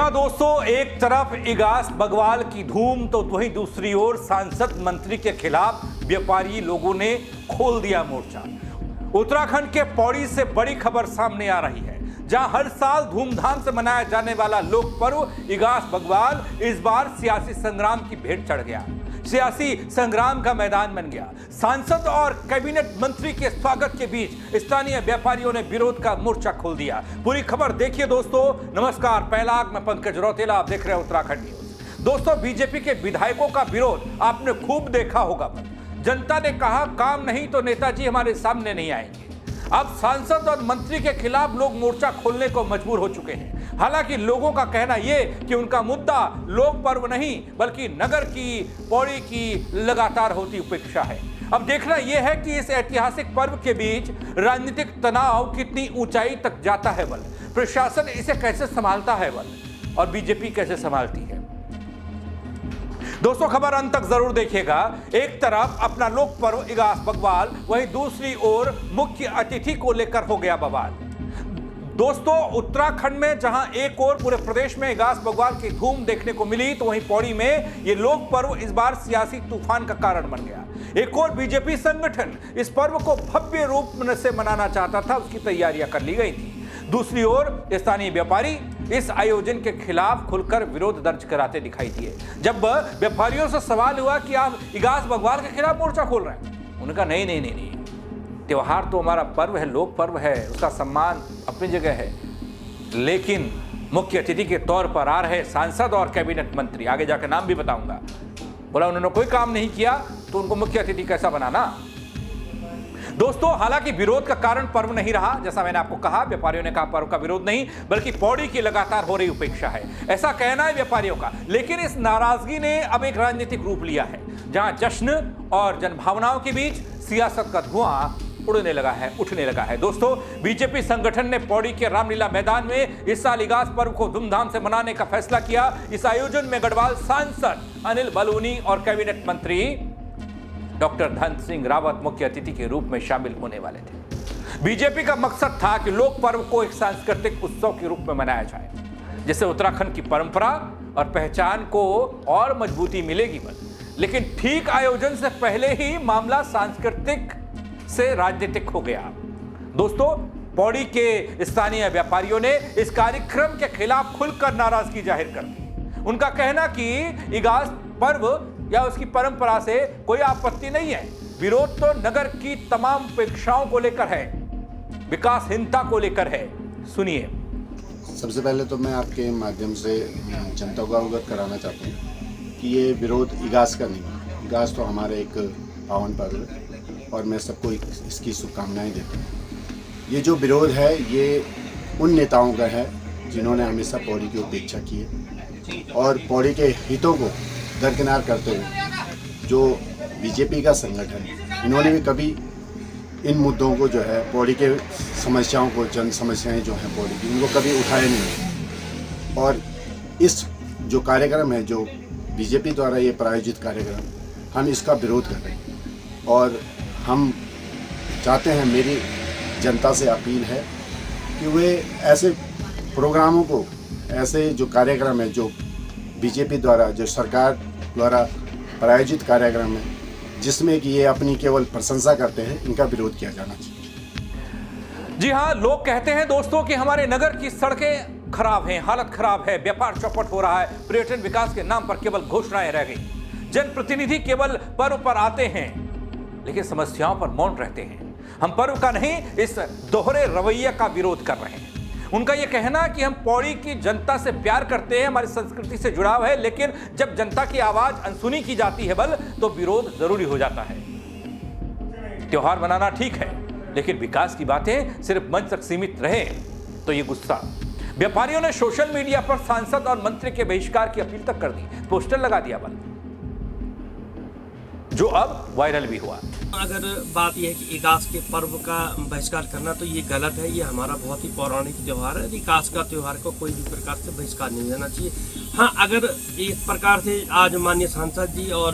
हाँ दोस्तों, एक तरफ इगास बगवाल की धूम तो वहीं दूसरी ओर सांसद मंत्री के खिलाफ व्यापारी लोगों ने खोल दिया मोर्चा। उत्तराखंड के पौड़ी से बड़ी खबर सामने आ रही है, जहां हर साल धूमधाम से मनाया जाने वाला लोक पर्व इगास बगवाल इस बार सियासी संग्राम की भेंट चढ़ गया, सियासी संग्राम का मैदान बन गया। सांसद और कैबिनेट मंत्री के स्वागत के बीच स्थानीय व्यापारियों ने विरोध का मोर्चा खोल दिया। पूरी खबर देखिए दोस्तों। नमस्कार, पहला मैं पंकज रौतेला, आप देख रहे हैं उत्तराखंड न्यूज। दोस्तों, बीजेपी के विधायकों का विरोध आपने खूब देखा होगा। जनता ने कहा काम नहीं तो नेताजी हमारे सामने नहीं आएंगे। अब सांसद और मंत्री के खिलाफ लोग मोर्चा खोलने को मजबूर हो चुके हैं। हालांकि लोगों का कहना यह कि उनका मुद्दा लोक पर्व नहीं बल्कि नगर की, पौड़ी की लगातार होती उपेक्षा है। अब देखना यह है कि इस ऐतिहासिक पर्व के बीच राजनीतिक तनाव कितनी ऊंचाई तक जाता है बल, प्रशासन इसे कैसे संभालता है बल, और बीजेपी कैसे संभालती है। दोस्तों, खबर अंत तक जरूर देखिएगा। एक तरफ अपना लोक पर्व इगास बगवाल, वहीं दूसरी ओर मुख्य अतिथि को लेकर हो गया बवाल। दोस्तों, उत्तराखंड में जहां एक ओर पूरे प्रदेश में इगास बगवाल की धूम देखने को मिली, तो वहीं पौड़ी में यह लोक पर्व इस बार सियासी तूफान का कारण बन गया। एक और बीजेपी संगठन इस पर्व को भव्य रूप से मनाना चाहता था, उसकी तैयारियां कर ली गई थी। दूसरी ओर स्थानीय व्यापारी इस आयोजन के खिलाफ खुलकर विरोध दर्ज कराते दिखाई दिए। जब व्यापारियों से सवाल हुआ कि आप इगास बगवाल के खिलाफ मोर्चा खोल रहे हैं, उन्होंने कहा नहीं, त्योहार तो हमारा पर्व है, लोक पर्व है, उसका सम्मान अपनी जगह है, लेकिन मुख्य अतिथि के तौर पर आ रहे सांसद और कैबिनेट मंत्री, आगे जाकर नाम भी बताऊंगा, बोला उन्होंने कोई काम नहीं किया तो उनको मुख्य अतिथि कैसा बनाना। दोस्तों, हालांकि विरोध का कारण पर्व नहीं रहा, जैसा मैंने आपको कहा, व्यापारियों ने कहा पर्व का विरोध नहीं बल्कि पौड़ी की लगातार हो रही उपेक्षा है, ऐसा कहना है व्यापारियों का। लेकिन इस नाराजगी ने अब एक राजनीतिक रूप लिया है, जहां जश्न और जनभावनाओं के बीच सियासत का धुआं उठने लगा है। दोस्तों, बीजेपी संगठन ने पौड़ी के रामलीला मैदान में इस साल इगास पर्व को धूमधाम से मनाने का फैसला किया। इस आयोजन में गढ़वाल सांसद अनिल बलूनी और कैबिनेट मंत्री डॉक्टर धन सिंह रावत मुख्य अतिथि के रूप में शामिल होने वाले थे। बीजेपी का मकसद था कि लोक पर्व को एक सांस्कृतिक उत्सव के रूप में मनाया जाए, जिससे उत्तराखंड की परंपरा और पहचान को और मजबूती मिलेगी। लेकिन ठीक आयोजन से पहले ही मामला सांस्कृतिक से राजनीतिक हो गया। दोस्तों, पौड़ी के स्थानीय व्यापारियों ने इस कार्यक्रम के खिलाफ खुलकर नाराजगी जाहिर कर दी। उनका कहना कि इगास पर्व या उसकी परंपरा से कोई आपत्ति नहीं है, विरोध तो नगर की तमाम अपेक्षाओं को लेकर है, विकासहीनता को लेकर है। सुनिए। सबसे पहले तो मैं आपके माध्यम से जनता को अवगत कराना चाहता हूँ कि ये विरोध इगास का नहीं है। इगास तो हमारा एक पावन पर्व है और मैं सबको इसकी शुभकामनाएं देता हूँ। ये जो विरोध है ये उन नेताओं का है जिन्होंने हमेशा पौड़ी की उपेक्षा की है और पौड़ी के हितों को दरकिनार करते हुए जो बीजेपी का संगठन है, इन्होंने भी कभी इन मुद्दों को जो है पौड़ी के समस्याओं को, जन समस्याएं जो हैं पौड़ी की, उनको कभी उठाया नहीं। और इस जो कार्यक्रम है, जो बीजेपी द्वारा ये प्रायोजित कार्यक्रम, हम इसका विरोध कर रहे हैं और हम चाहते हैं, मेरी जनता से अपील है कि वे ऐसे प्रोग्रामों को, ऐसे जो कार्यक्रम है जो बीजेपी द्वारा, जो सरकार द्वारा प्रायोजित कार्यक्रम है जिसमें कि ये अपनी केवल प्रशंसा करते हैं, इनका विरोध किया जाना चाहिए। जी हाँ, लोग कहते हैं दोस्तों कि हमारे नगर की सड़कें खराब हैं, हालत खराब है, व्यापार चौपट हो रहा है, पर्यटन विकास के नाम पर केवल घोषणाएं रह गई, जनप्रतिनिधि केवल पर्व पर आते हैं लेकिन समस्याओं पर मौन रहते हैं। हम पर्व का नहीं, इस दोहरे रवैये का विरोध कर रहे हैं। उनका यह कहना कि हम पौड़ी की जनता से प्यार करते हैं, हमारी संस्कृति से जुड़ाव है, लेकिन जब जनता की आवाज अनसुनी की जाती है बल, तो विरोध जरूरी हो जाता है। त्योहार मनाना ठीक है, लेकिन विकास की बातें सिर्फ मंच तक सीमित रहे तो ये गुस्सा। व्यापारियों ने सोशल मीडिया पर सांसद और मंत्री के बहिष्कार की अपील तक कर दी, पोस्टर लगा दिया बल, जो अब वायरल भी हुआ। अगर बात यह है कि इगास के पर्व का बहिष्कार करना, तो ये गलत है। ये हमारा बहुत ही पौराणिक त्यौहार है। इगास का त्यौहार को कोई भी प्रकार से बहिष्कार नहीं देना चाहिए। हाँ, अगर इस प्रकार से आज माननीय सांसद जी और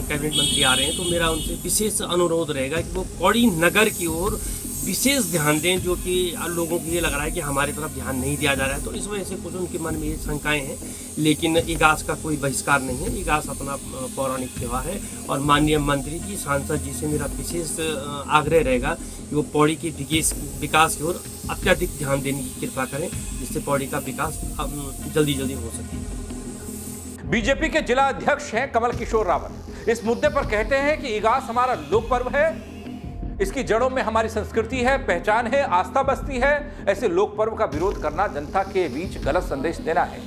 कैबिनेट मंत्री आ रहे हैं, तो मेरा उनसे विशेष अनुरोध रहेगा कि वो पौड़ी नगर की ओर विशेष ध्यान दें, जो कि लोगों को ये लग रहा है कि हमारी तरफ ध्यान नहीं दिया जा रहा है। तो इस वजह से कुछ उनके मन में ये शंकाएं हैं, लेकिन इगास का कोई बहिष्कार नहीं है। इगास अपना पौराणिक त्यौहार है और माननीय मंत्री जी, सांसद जी से मेरा विशेष आग्रह रहेगा कि वो पौड़ी के विकास की ओर अत्यधिक ध्यान देने की कृपा करें, जिससे पौड़ी का विकास जल्दी हो सके। बीजेपी के जिला अध्यक्ष हैं कमल किशोर रावत। इस मुद्दे पर कहते हैं कि इगास हमारा लोक पर्व है, इसकी जड़ों में हमारी संस्कृति है, पहचान है, आस्था बसती है। ऐसे लोक पर्व का विरोध करना जनता के बीच गलत संदेश देना है।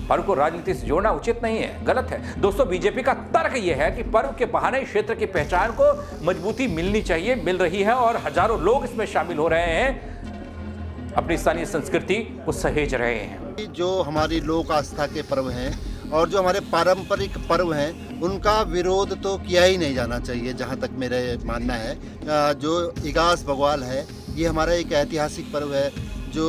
पर्व को राजनीति से जोड़ना उचित नहीं है, गलत है। दोस्तों, बीजेपी का तर्क यह है कि पर्व के बहाने क्षेत्र की पहचान को मजबूती मिलनी चाहिए, मिल रही है और हजारों लोग इसमें शामिल हो रहे हैं, अपनी स्थानीय संस्कृति को सहेज रहे हैं। जो हमारी लोक आस्था के पर्व हैं और जो हमारे पारंपरिक पर्व हैं, उनका विरोध तो किया ही नहीं जाना चाहिए। जहाँ तक मेरा मानना है, जो इगास बग्वाल है, ये हमारा एक ऐतिहासिक पर्व है जो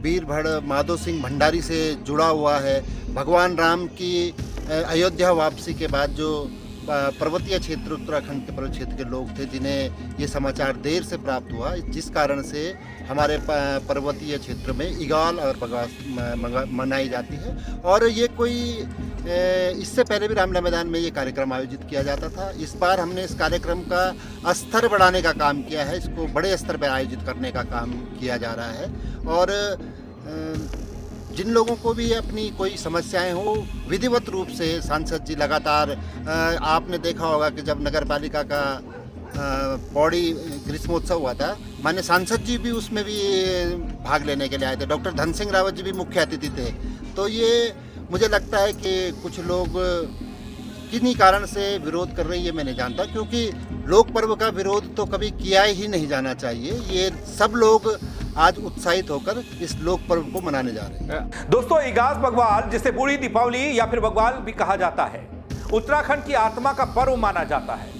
वीर माधो सिंह भंडारी से जुड़ा हुआ है। भगवान राम की अयोध्या वापसी के बाद जो पर्वतीय क्षेत्र, उत्तराखंड के पर्वत क्षेत्र के लोग थे, जिन्हें ये समाचार देर से प्राप्त हुआ, जिस कारण से हमारे पर्वतीय क्षेत्र में इगाल और बग्वाल मनाई जाती है। और ये कोई इससे पहले भी रामलीला मैदान में ये कार्यक्रम आयोजित किया जाता था। इस बार हमने इस कार्यक्रम का स्तर बढ़ाने का काम किया है, इसको बड़े स्तर पर आयोजित करने का काम किया जा रहा है। और जिन लोगों को भी अपनी कोई समस्याएं हो, विधिवत रूप से सांसद जी लगातार, आपने देखा होगा कि जब नगर पालिका का पौड़ी ग्रीष्मोत्सव हुआ था, माननीय सांसद जी भी उसमें भी भाग लेने के लिए आए थे। डॉक्टर धन सिंह रावत जी भी मुख्य अतिथि थे। तो ये मुझे लगता है कि कुछ लोग किन्हीं कारण से विरोध कर रही है, मैं नहीं जानता, क्योंकि लोक पर्व का विरोध तो कभी किया ही नहीं जाना चाहिए। ये सब लोग आज उत्साहित होकर इस लोक पर्व को मनाने जा रहे हैं। दोस्तों, इगास बग्वाल, जिसे बूढ़ी दीपावली या फिर बग्वाल भी कहा जाता है, उत्तराखंड की आत्मा का पर्व माना जाता है।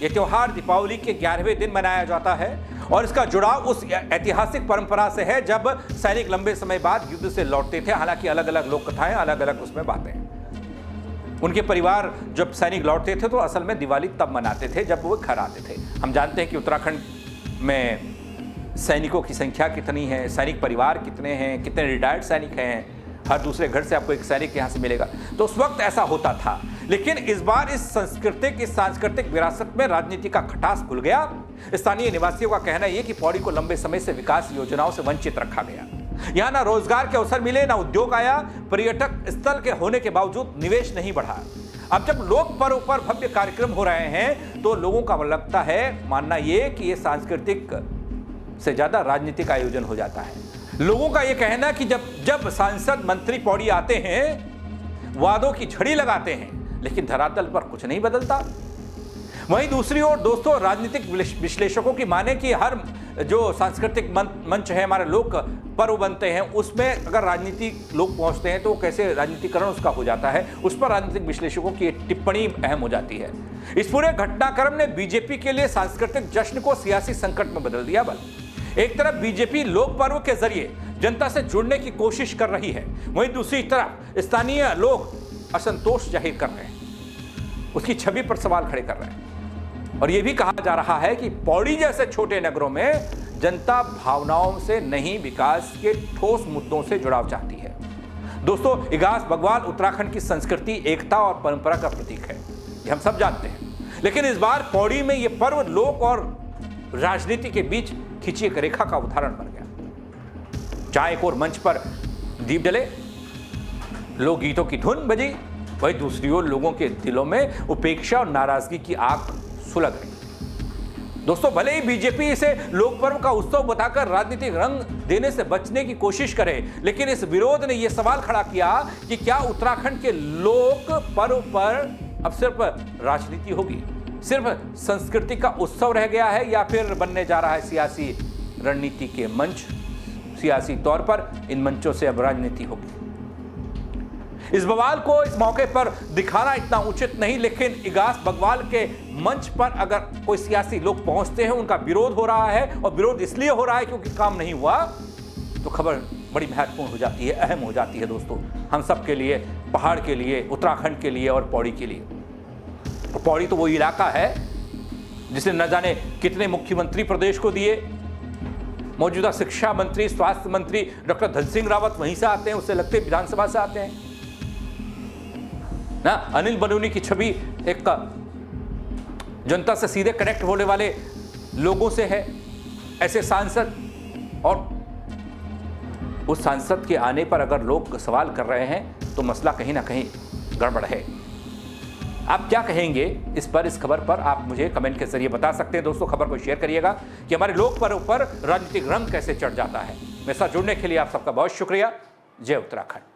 यह त्योहार दीपावली के 11वें दिन मनाया जाता है और इसका जुड़ाव उस ऐतिहासिक परंपरा से है जब सैनिक लंबे समय बाद युद्ध से लौटते थे। हालांकि अलग अलग लोक कथाएं, अलग अलग उसमें बातें। उनके परिवार जब सैनिक लौटते थे तो असल में दिवाली तब मनाते थे जब वो घर आते थे। हम जानते हैं कि उत्तराखंड में सैनिकों की संख्या कितनी है, सैनिक परिवार कितने हैं, कितने रिटायर्ड सैनिक हैं। हर दूसरे घर से आपको एक सैनिक यहाँ से मिलेगा। तो उस वक्त ऐसा होता था, लेकिन इस बार इस सांस्कृतिक विरासत में राजनीति का खटास खुल गया। स्थानीय निवासियों का कहना यह कि पौड़ी को लंबे समय से विकास योजनाओं से वंचित रखा गया। यहाँ ना रोजगार के अवसर मिले, ना उद्योग आया, पर्यटक स्थल के होने के बावजूद निवेश नहीं बढ़ा। अब जब लोक पर्व पर भव्य कार्यक्रम हो रहे हैं तो लोगों का लगता है, मानना यह कि यह सांस्कृतिक से ज्यादा राजनीतिक आयोजन हो जाता है। लोगों का यह कहना कि जब सांसद मंत्री पौड़ी आते हैं, वादों की झड़ी लगाते हैं, लेकिन धरातल पर कुछ नहीं बदलता। वहीं दूसरी ओर दोस्तों, राजनीतिक विश्लेषकों की माने कि हर जो सांस्कृतिक मंच है, हमारे लोक पर्व बनते हैं, उसमें अगर राजनीतिक लोग पहुंचते हैं तो कैसे राजनीतिकरण उसका हो जाता है, उस पर राजनीतिक विश्लेषकों की टिप्पणी अहम हो जाती है। इस पूरे घटनाक्रम ने बीजेपी के लिए सांस्कृतिक जश्न को सियासी संकट में बदल दिया। एक तरफ बीजेपी लोक पर्व के जरिए जनता से जुड़ने की कोशिश कर रही है, वहीं दूसरी तरफ स्थानीय लोग असंतोष जाहिर कर रहे हैं, उसकी छवि पर सवाल खड़े कर रहे हैं। और यह भी कहा जा रहा है कि पौड़ी जैसे छोटे नगरों में जनता भावनाओं से नहीं, विकास के ठोस मुद्दों से जुड़ाव चाहती है। दोस्तों, इगास बग्वाल उत्तराखंड की संस्कृति, एकता और परंपरा का प्रतीक है, ये हम सब जानते हैं। लेकिन इस बार पौड़ी में यह पर्व लोक और राजनीति के बीच खिंची एक रेखा का उदाहरण बन गया। जहां एक और मंच पर दीप जले, लोकगीतों की धुन बजी, वहीं दूसरी ओर लोगों के दिलों में उपेक्षा और नाराजगी की आग सुलग रही। दोस्तों, भले ही बीजेपी इसे लोक पर्व का उत्सव बताकर राजनीतिक रंग देने से बचने की कोशिश करे, लेकिन इस विरोध ने यह सवाल खड़ा किया कि क्या उत्तराखंड के लोक पर्व पर अब सिर्फ राजनीति होगी, सिर्फ संस्कृति का उत्सव रह गया है, या फिर बनने जा रहा है सियासी रणनीति के मंच। सियासी तौर पर इन मंचों से अब राजनीति होगी। इस बवाल को इस मौके पर दिखाना इतना उचित नहीं, लेकिन इगास बग्वाल के मंच पर अगर कोई सियासी लोग पहुंचते हैं, उनका विरोध हो रहा है, और विरोध इसलिए हो रहा है क्योंकि काम नहीं हुआ, तो खबर बड़ी महत्वपूर्ण हो जाती है, अहम हो जाती है। दोस्तों, हम सब के लिए, पहाड़ के लिए, उत्तराखंड के लिए और पौड़ी के लिए। पौड़ी तो वो इलाका है जिसने न जाने कितने मुख्यमंत्री प्रदेश को दिए, मौजूदा शिक्षा मंत्री, स्वास्थ्य मंत्री डॉक्टर धन सिंह रावत वहीं से आते हैं, उससे लगते विधानसभा से आते हैं ना। अनिल बलूनी की छवि एक जनता से सीधे कनेक्ट होने वाले लोगों से है। ऐसे सांसद, और उस सांसद के आने पर अगर लोग सवाल कर रहे हैं तो मसला कहीं ना कहीं गड़बड़ है। आप क्या कहेंगे इस पर, इस खबर पर आप मुझे कमेंट के जरिए बता सकते हैं। दोस्तों, खबर को शेयर करिएगा कि हमारे लोक पर्व पर राजनीतिक रंग कैसे चढ़ जाता है। मेरे साथ जुड़ने के लिए आप सबका बहुत शुक्रिया। जय उत्तराखंड।